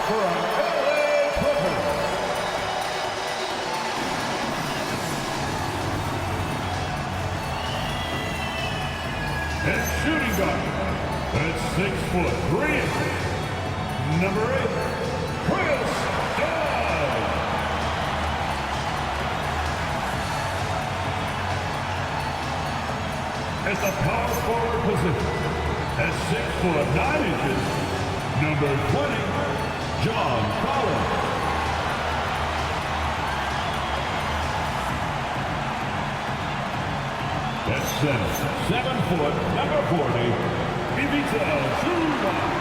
from LA Clippers. And shooting guard at 6'3", number 8, Chris Dunn. At the power forward position, at 6'9", number 20, John Collins. At center, 7 foot, number 40, Ivica Zubac.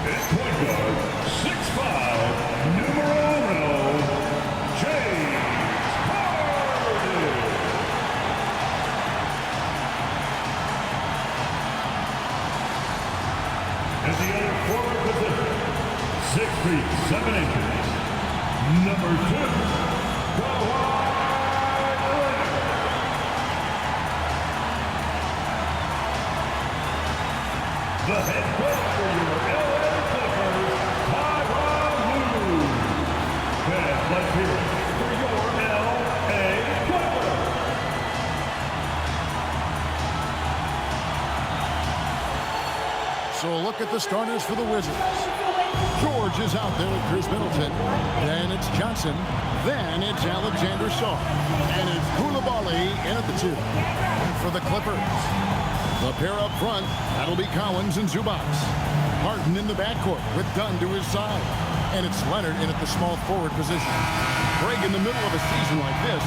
At point guard, 6'5", numero 1, James Harden. At the other forward position, 6 feet, 7 inches, number 2, Kawhi Leonard. The head coach for your LA Clippers, Tyronn Lue. And let's hear it for your LA Clippers. So a look at the starters for the Wizards. George is out there with Chris Middleton. Then it's Johnson. Then it's Alexander Shaw. And it's Koulibaly in at the 2. For the Clippers, the pair up front, that'll be Collins and Zubac. Harden in the backcourt with Dunn to his side. And it's Leonard in at the small forward position. Greg, in the middle of a season like this,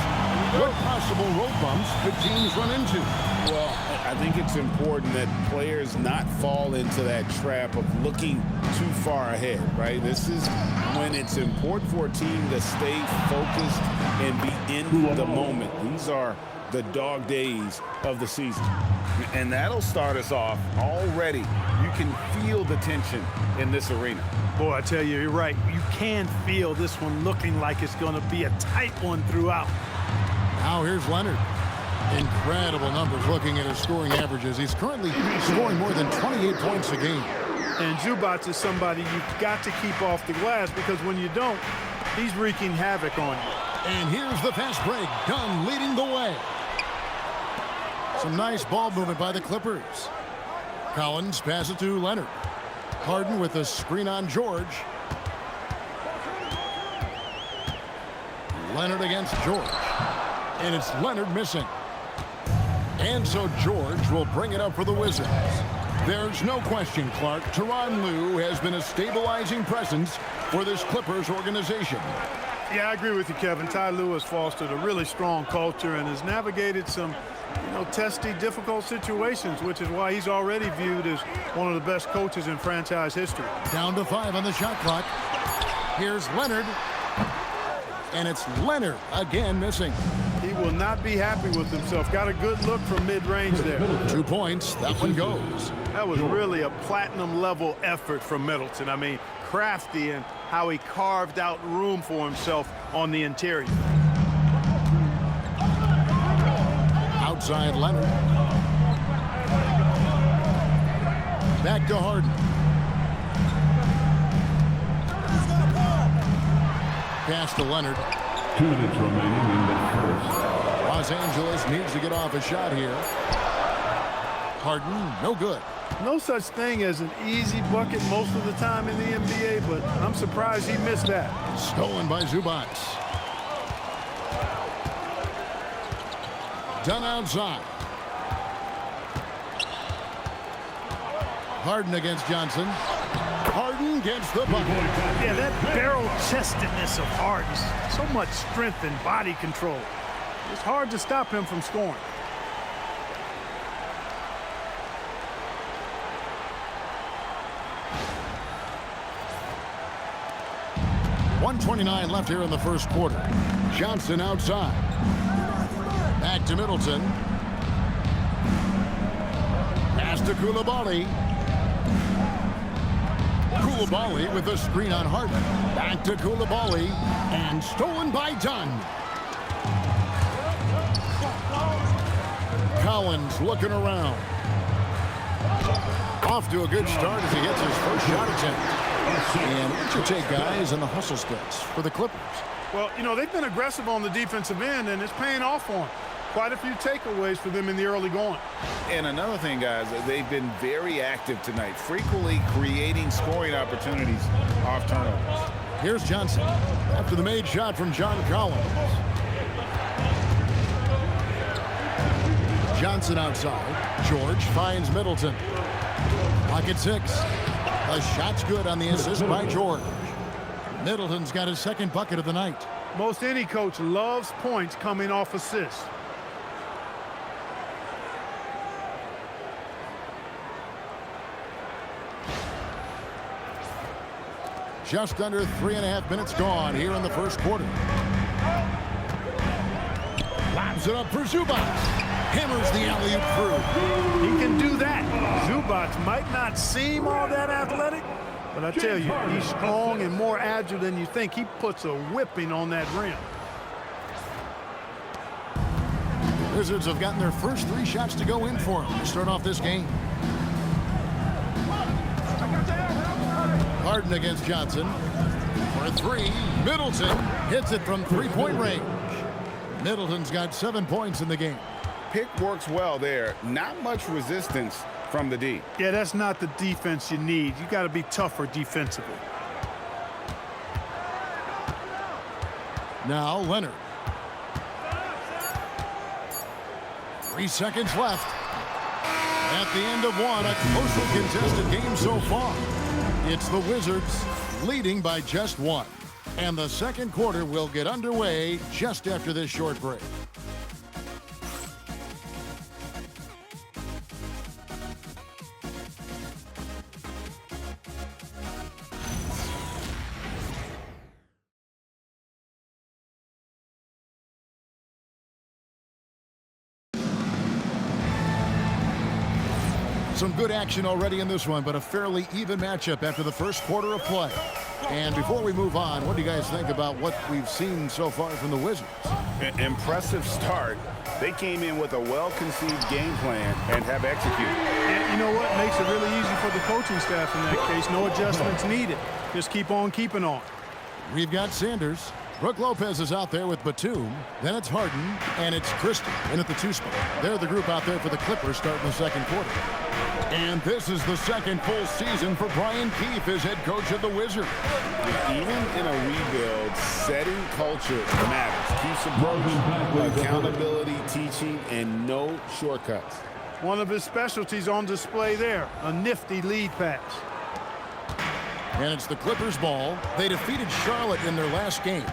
what possible road bumps could teams run into? Well, I think it's important that players not fall into that trap of looking too far ahead, right? This is when it's important for a team to stay focused and be in the moment. These are the dog days of the season. And that'll start us off already. You can feel the tension in this arena. Boy, I tell you, you're right. You can feel this one looking like it's going to be a tight one throughout. Now here's Leonard. Incredible numbers looking at his scoring averages. He's currently scoring more than 28 points a game. And Zubac is somebody you've got to keep off the glass because when you don't, he's wreaking havoc on you. And here's the fast break. Dunn leading the way. Some nice ball movement by the Clippers. Collins passes it to Leonard. Harden with a screen on George. Leonard against George. And it's Leonard missing. And so George will bring it up for the Wizards. There's no question, Clark, Tyronn Lue has been a stabilizing presence for this Clippers organization. Yeah, I agree with you, Kevin. Ty Lue has fostered a really strong culture and has navigated some, testy, difficult situations, which is why he's already viewed as one of the best coaches in franchise history. Down to 5 on the shot clock. Here's Leonard. And it's Leonard again missing. He will not be happy with himself. Got a good look from mid-range there. 2 points. That one goes. That was really a platinum-level effort from Middleton. I mean, crafty and how he carved out room for himself on the interior. Outside Leonard. Back to Harden. Pass to Leonard. 2 minutes remaining in the first. Los Angeles needs to get off a shot here. Harden, no good. No such thing as an easy bucket most of the time in the NBA, but I'm surprised he missed that. Stolen by Zubac. Done outside. Harden against Johnson. Harden gets the bucket. Yeah, that barrel-chestedness of Harden. So much strength and body control. It's hard to stop him from scoring. .129 left here in the first quarter. Johnson outside. Back to Middleton. Pass to Koulibaly. Koulibaly with a screen on Harden. Back to Koulibaly. And stolen by Dunn. Collins looking around. Off to a good start as he hits his first shot attempt. And what's your take, guys, on the hustle splits for the Clippers? Well, you know, they've been aggressive on the defensive end, and it's paying off for them. Quite a few takeaways for them in the early going. And another thing, guys, they've been very active tonight, frequently creating scoring opportunities off turnovers. Here's Johnson after the made shot from John Collins. Johnson outside. George finds Middleton. Pocket 6. The shot's good on the assist by George. Middleton's got his second bucket of the night. Most any coach loves points coming off assists. Just under 3.5 minutes gone here in the first quarter. Lobs it up for Zubac. Hammers the alley-oop through. He can do that. Zubac might not seem all that athletic, but I tell you, he's strong and more agile than you think. He puts a whipping on that rim. Wizards have gotten their first 3 shots to go in for him to start off this game. Harden against Johnson. For 3, Middleton hits it from 3-point range. Middleton's got 7 points in the game. Pick works well there. Not much resistance from the D. Yeah, that's not the defense you need. You got to be tougher defensively. Now Leonard. 3 seconds left. At the end of one, a closely contested game so far. It's the Wizards leading by just 1. And the second quarter will get underway just after this short break. Some good action already in this one, but a fairly even matchup after the first quarter of play. And before we move on, what do you guys think about what we've seen so far from the Wizards? Impressive start. They came in with a well-conceived game plan and have executed. And you know what? Makes it really easy for the coaching staff in that case. No adjustments needed. Just keep on keeping on. We've got Sanders. Brook Lopez is out there with Batum. Then it's Harden, and it's Christie in at the 2 spot. They're the group out there for the Clippers starting the second quarter. And this is the second full season for Brian Keefe as head coach of the Wizards. Even in a rebuild, setting culture matters. Keefe's approach, accountability, teaching, and no shortcuts. One of his specialties on display there, a nifty lead pass. And it's the Clippers' ball. They defeated Charlotte in their last game.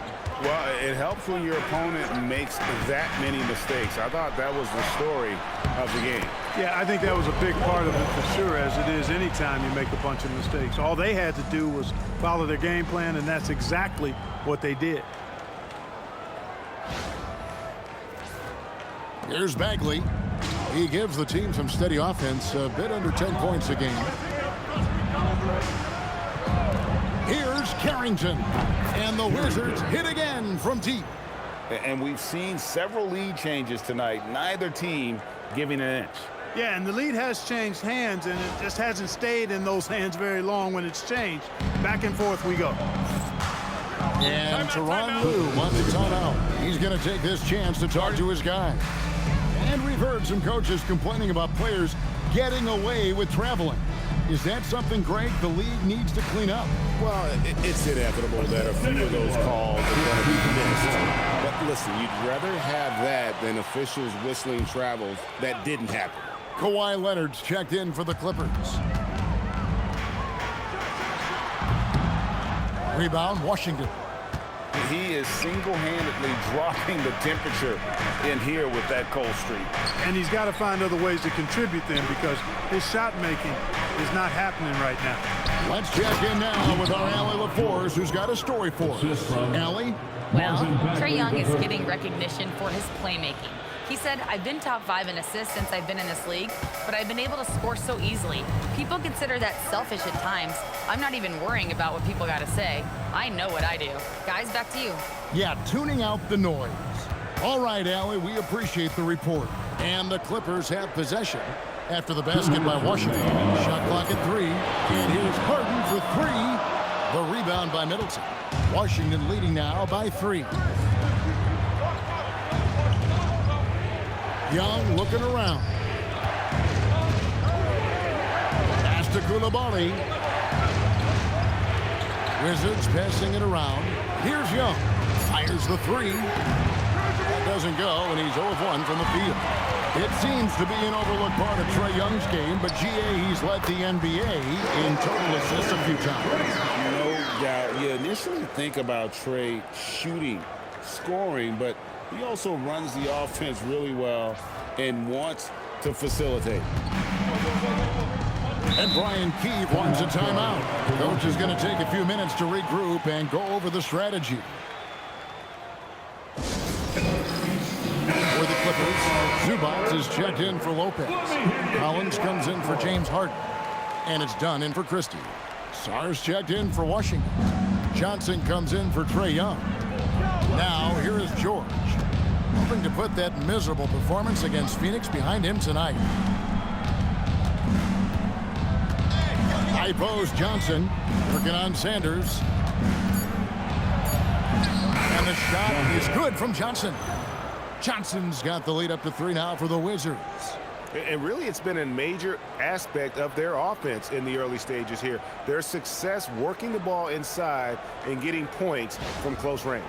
Well, it helps when your opponent makes that many mistakes. I thought that was the story of the game. Yeah, I think that was a big part of it for sure, as it is anytime you make a bunch of mistakes. All they had to do was follow their game plan, and that's exactly what they did. Here's Bagley. He gives the team some steady offense, a bit under 10 points a game. Here's Carrington. And the Wizards hit again from deep. And we've seen several lead changes tonight. Neither team giving an inch. Yeah, and the lead has changed hands, and it just hasn't stayed in those hands very long when it's changed. Back and forth we go. And Tyronn Lue wants a timeout. He's going to take this chance to talk to his guy. And we've heard some coaches complaining about players getting away with traveling. Is that something, Greg, the league needs to clean up? Well, it's inevitable that a few of those calls are going to be missed. But listen, you'd rather have that than officials whistling travels that didn't happen. Kawhi Leonard's checked in for the Clippers. Rebound, Washington. He is single-handedly dropping the temperature in here with that cold streak. And he's got to find other ways to contribute then, because his shot making is not happening right now. Let's check in now with our Allie LaForce, who's got a story for us. Allie? Well, Trae Young is getting recognition for his playmaking. He said, I've been top 5 in assists since I've been in this league, but I've been able to score so easily. People consider that selfish at times. I'm not even worrying about what people got to say. I know what I do. Guys, back to you. Yeah, tuning out the noise. All right, Allie, we appreciate the report. And the Clippers have possession after the basket by Washington. Shot clock at 3. And here's Harden for 3. The rebound by Middleton. Washington leading now by 3. Young looking around. Pass to Coulibaly. Wizards passing it around. Here's Young. Fires the 3. That doesn't go, and he's 0 of 1 from the field. It seems to be an overlooked part of Trae Young's game, but GA, he's led the NBA in total assists a few times. No doubt. You initially think about Trae shooting, scoring, but he also runs the offense really well and wants to facilitate. And Brian Keefe wants a timeout. Coach is going to take a few minutes to regroup and go over the strategy. For the Clippers, Zubac is checked in for Lopez. Collins comes in for James Harden. And it's Dunn in for Christie. Sarge checked in for Washington. Johnson comes in for Trae Young. Now, here is George, hoping to put that miserable performance against Phoenix behind him tonight. High post Johnson, working on Sanders. And the shot is good from Johnson. Johnson's got the lead up to 3 now for the Wizards. And really, it's been a major aspect of their offense in the early stages here. Their success working the ball inside and getting points from close range.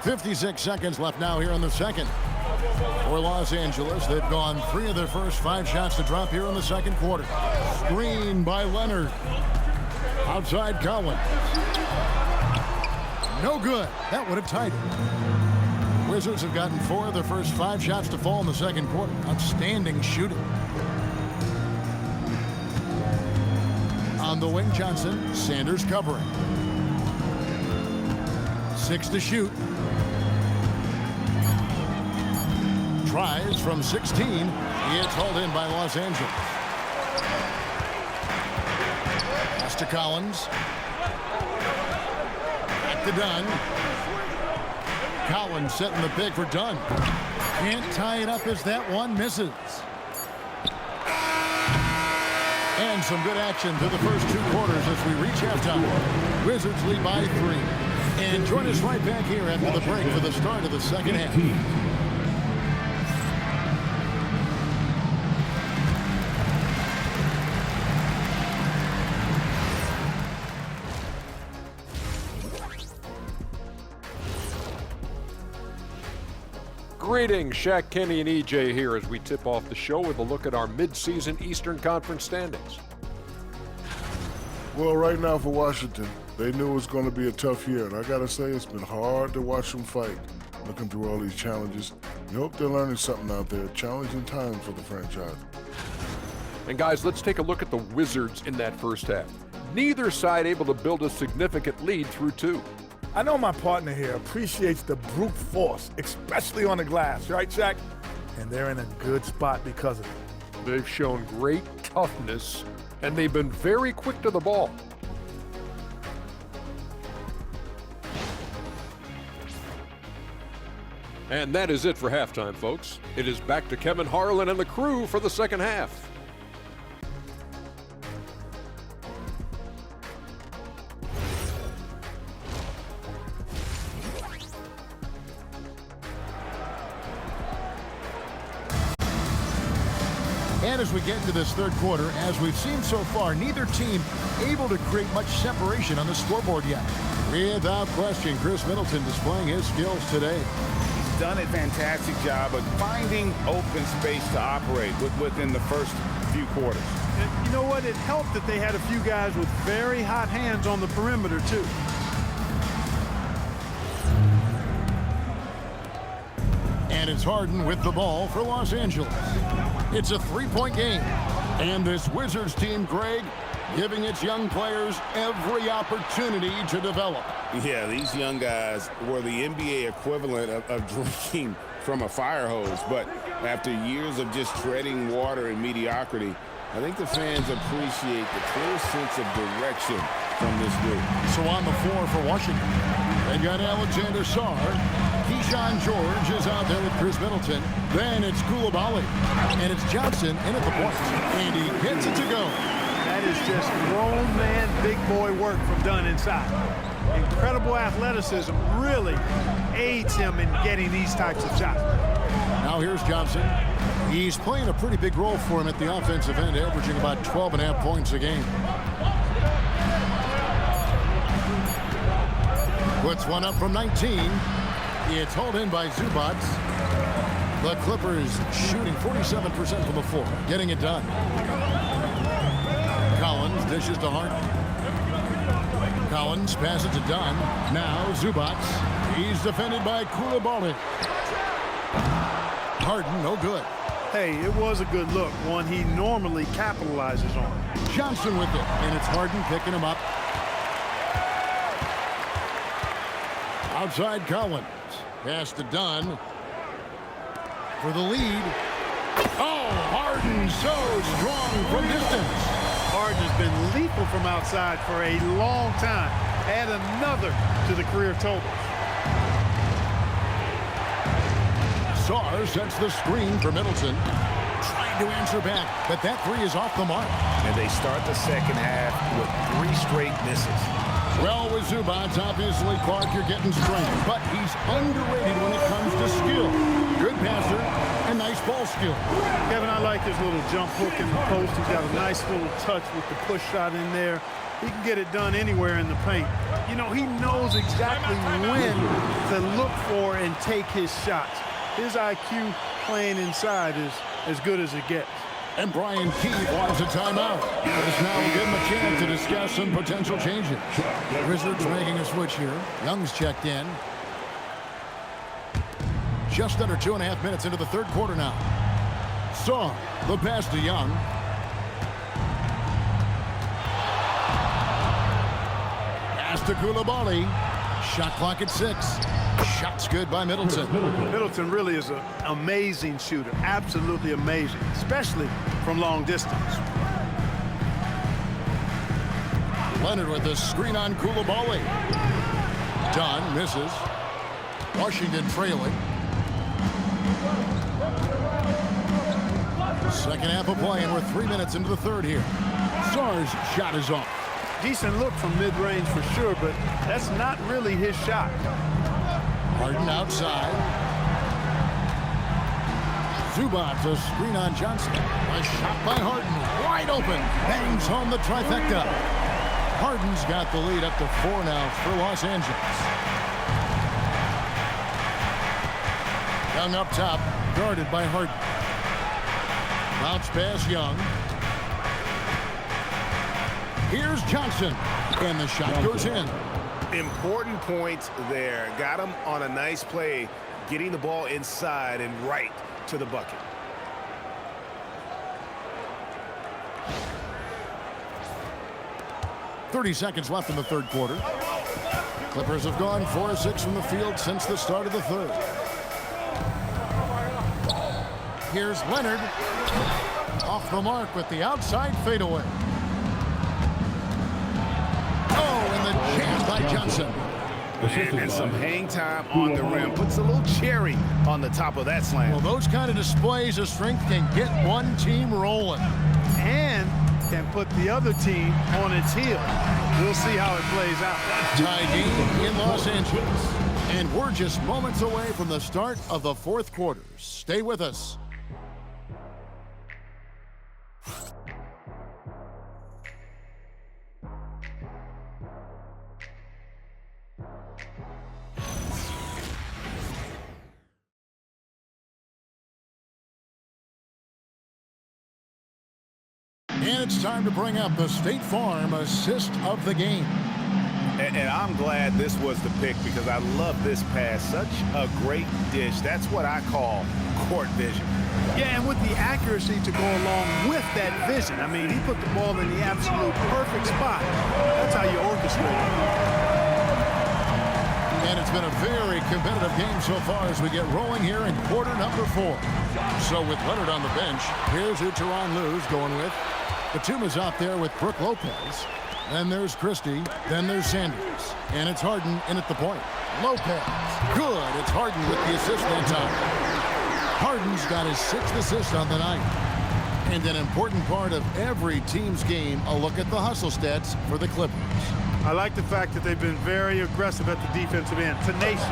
56 seconds left now here in the second. For Los Angeles, they've gone 3 of their first 5 shots to drop here in the second quarter. Screen by Leonard. Outside Collins. No good. That would have tied it. Wizards have gotten 4 of their first 5 shots to fall in the second quarter. Outstanding shooting. On the wing, Johnson. Sanders covering. 6 to shoot. Tries from 16. It's hauled in by Los Angeles. Pass to Collins. Back to Dunn. Collins setting the pick for Dunn. Can't tie it up as that one misses. And some good action through the first 2 quarters as we reach halftime. Wizards lead by 3. And join us right back here after the break for the start of the second half. Greetings, Shaq, Kenny, and EJ here as we tip off the show with a look at our mid-season Eastern Conference standings. Well, right now for Washington, they knew it was going to be a tough year, and I got to say it's been hard to watch them fight, looking through all these challenges. We hope they're learning something out there. Challenging times for the franchise. And guys, let's take a look at the Wizards in that first half. Neither side able to build a significant lead through 2. I know my partner here appreciates the brute force, especially on the glass, right, Shaq? And they're in a good spot because of it. They've shown great toughness, and they've been very quick to the ball. And that is it for halftime, folks. It is back to Kevin Harlan and the crew for the second half. And as we get into this third quarter, as we've seen so far, neither team able to create much separation on the scoreboard yet. Without question, Chris Middleton displaying his skills today. He's done a fantastic job of finding open space to operate within the first few quarters. And you know what? It helped that they had a few guys with very hot hands on the perimeter, too. And it's Harden with the ball for Los Angeles. It's a 3-point game. And this Wizards team, Greg, giving its young players every opportunity to develop. Yeah, these young guys were the NBA equivalent of drinking from a fire hose. But after years of just treading water and mediocrity, I think the fans appreciate the clear sense of direction from this group. So on the floor for Washington, they got Alexander Sarr. Keyshawn George is out there with Chris Middleton. Then it's Coulibaly. And it's Johnson in at the point. And he gets it to go. That is just grown man, big boy work from Dunn inside. Incredible athleticism really aids him in getting these types of shots. Now here's Johnson. He's playing a pretty big role for him at the offensive end, averaging about 12.5 points a game. Puts one up from 19. It's hauled in by Zubac. The Clippers shooting 47% from the floor, getting it done. Collins dishes to Harden. Collins passes to Dunn. Now Zubac. He's defended by Coulibaly. Harden, no good. Hey, it was a good look, one he normally capitalizes on. Johnson with it, and it's Harden picking him up. Outside Collins. Pass to Dunn. For the lead. Oh, Harden so strong from distance. Harden has been lethal from outside for a long time. Add another to the career totals. Sarr sets the screen for Middleton. Trying to answer back, but that three is off the mark. And they start the second half with 3 straight misses. Well, with Zubac, obviously, Clark, you're getting strength, but he's underrated when it comes to skill. Good passer and nice ball skill. Kevin, I like his little jump hook in the post. He's got a nice little touch with the push shot in there. He can get it done anywhere in the paint. You know, he knows exactly when to look for and take his shots. His IQ playing inside is as good as it gets. And Brian Keefe wants a timeout. As now we give him a chance to discuss some potential changes. Wizards making a switch here. Young's checked in. Just under 2.5 minutes into the third quarter now. Sarr, the pass to Young. Pass to Coulibaly. Shot clock at 6. Shot's good by Middleton. Middleton really is an amazing shooter. Absolutely amazing, especially from long distance. Leonard with the screen on Coulibaly. Dunn misses. Washington trailing. Second half of play, and we're 3 minutes into the third here. Sarr's shot is off. Decent look from mid-range for sure, but that's not really his shot. Harden outside. Zubac, a screen on Johnson. A shot by Harden, wide open. Bangs home the trifecta. Harden's got the lead up to 4 now for Los Angeles. Young up top, guarded by Harden. Bounce pass Young. Here's Johnson, and the shot goes in. Important points there. Got him on a nice play, getting the ball inside and right to the bucket. .30 seconds left in the third quarter. Clippers have gone 4 of 6 from the field since the start of the third. Here's Leonard. Off the mark with the outside fadeaway. And the jam by Johnson. And some hang time on the rim. Puts a little cherry on the top of that slam. Well, those kind of displays of strength can get one team rolling. And can put the other team on its heel. We'll see how it plays out. Tie game in Los Angeles. And we're just moments away from the start of the fourth quarter. Stay with us. And it's time to bring up the State Farm assist of the game. And I'm glad this was the pick because I love this pass. Such a great dish. That's what I call court vision. Yeah, and with the accuracy to go along with that vision. I mean, he put the ball in the absolute perfect spot. That's how you orchestrate it. And it's been a very competitive game so far as we get rolling here in quarter number 4. So with Leonard on the bench, here's who Tyronn Lue's going with. Batuma's out there with Brook Lopez. Then there's Christie. Then there's Sanders. And it's Harden in at the point. Lopez. Good. It's Harden with the assist that time. Harden's got his 6th assist on the night. And an important part of every team's game, a look at the hustle stats for the Clippers. I like the fact that they've been very aggressive at the defensive end, tenacious.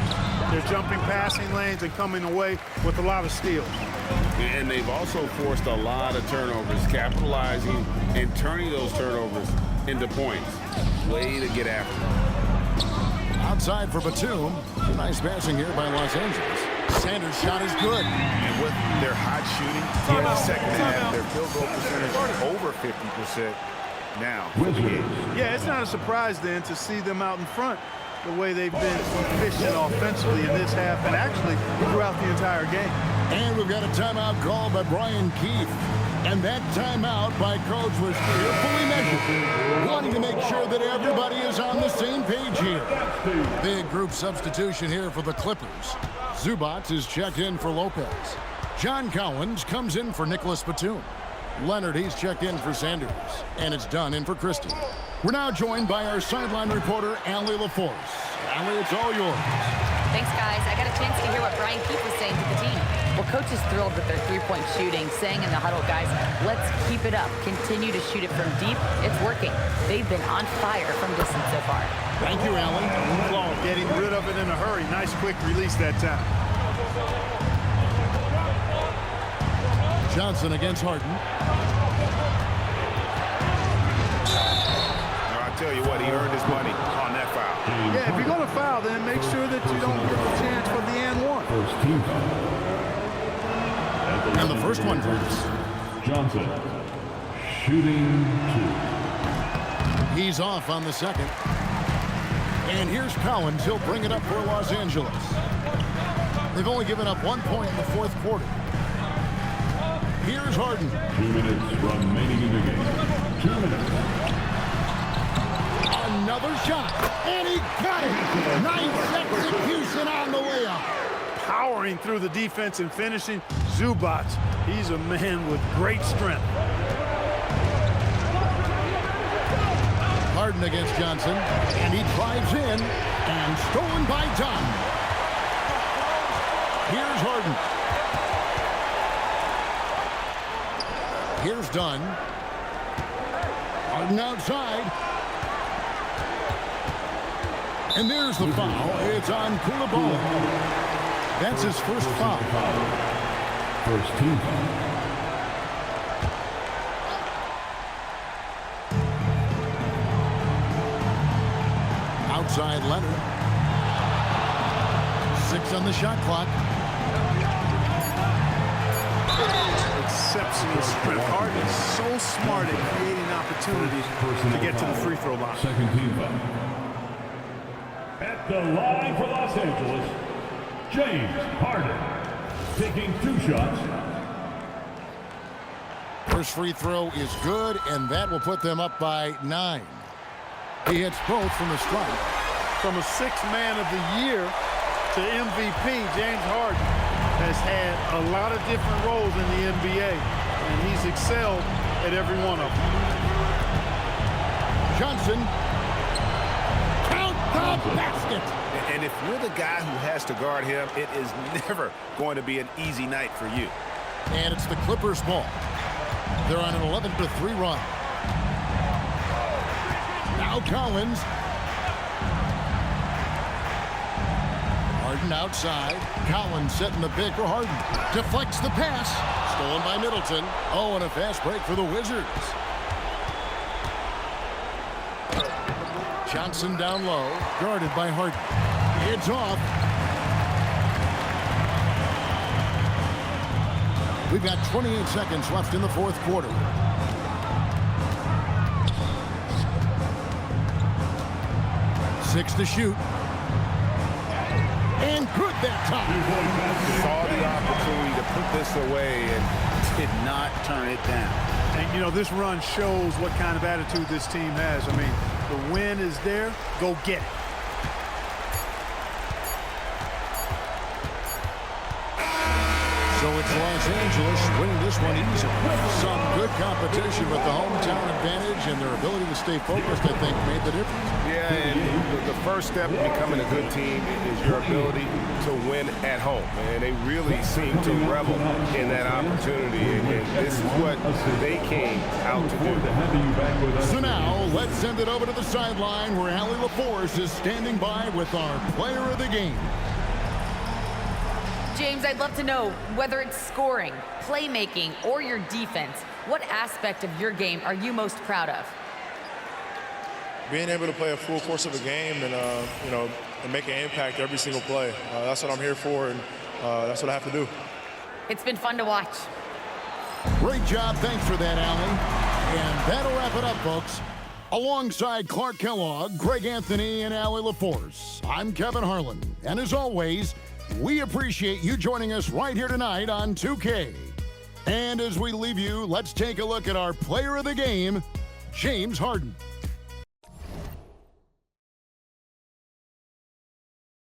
They're jumping passing lanes and coming away with a lot of steals. And they've also forced a lot of turnovers, capitalizing and turning those turnovers into points. Way to get after it. Outside for Batum. Nice passing here by Los Angeles. Sanders' shot is good. And with their hot shooting in the second half, their field goal percentage over 50% now. Yeah, it's not a surprise then to see them out in front the way they've been efficient offensively in this half and actually throughout the entire game. And we've got a timeout called by Brian Keefe. And that timeout by Coach was carefully measured, wanting to make sure that everybody is on the same page here. Big group substitution here for the Clippers. Zubac is checked in for Lopez. John Collins comes in for Nicholas Batum. Leonard, he's checked in for Sanders. And it's done in for Christie. We're now joined by our sideline reporter, Allie LaForce. Allie, it's all yours. Thanks, guys. I got a chance to hear what Brian Keefe was saying to the team. Well, Coach is thrilled with their three-point shooting, saying in the huddle, guys, let's keep it up. Continue to shoot it from deep. It's working. They've been on fire from distance so far. Thank you, Allie. Long, getting rid of it in a hurry. Nice quick release that time. Johnson against Harden. I'll tell you what, he earned his money on that foul. Yeah, if you're going to foul, then make sure that you don't give a chance for the and one. First team foul. And the first one drops. Johnson, shooting 2. He's off on the second. And here's Collins. He'll bring it up for Los Angeles. They've only given up 1 point in the fourth quarter. Here's Harden. 2 minutes remaining in the game. 2 minutes. Another shot. And he got it. Nice execution on the layup. Powering through the defense and finishing. Zubac, he's a man with great strength. Harden against Johnson. And he drives in. And stolen by Dunn. Here's Harden. Here's Dunn. Harden outside. And there's the foul. It's on Koulibaly. That's his first foul. First team foul. Outside Leonard. 6 on the shot clock. Exceptional strength. Harden is so smart at creating opportunities to get to the free throw line. Second team foul. At the line for Los Angeles, James Harden, taking 2 shots. First free throw is good, and that will put them up by 9. He hits both from the stripe. From a 6th man of the year to MVP, James Harden has had a lot of different roles in the NBA, and he's excelled at every one of them. Johnson. Count the basket. And if you're the guy who has to guard him, it is never going to be an easy night for you. And it's the Clippers' ball. They're on an 11-3 run. Now Collins. Harden outside. Collins setting the pick for Harden. Deflects the pass. Stolen by Middleton. Oh, and a fast break for the Wizards. Johnson down low. Guarded by Harden. It's off. We've got 28 seconds left in the fourth quarter. Six to shoot. And good that time. Saw the opportunity to put this away and did not turn it down. And, you know, this run shows what kind of attitude this team has. I mean, the win is there. Go get it. So it's Los Angeles winning this one easily. Some good competition with the hometown advantage and their ability to stay focused, I think, made the difference. Yeah, and the first step in becoming a good team is your ability to win at home. And they really seem to revel in that opportunity. And this is what they came out to do. So now, let's send it over to the sideline where Allie LaForce is standing by with our player of the game. James, I'd love to know whether it's scoring, playmaking, or your defense. What aspect of your game are you most proud of? Being able to play a full course of a game and, and make an impact every single play. That's what I'm here for, and that's what I have to do. It's been fun to watch. Great job. Thanks for that, Allie. And that'll wrap it up, folks. Alongside Clark Kellogg, Greg Anthony, and Allie LaForce, I'm Kevin Harlan. And as always, we appreciate you joining us right here tonight on 2K. And as we leave you, let's take a look at our player of the game, James Harden.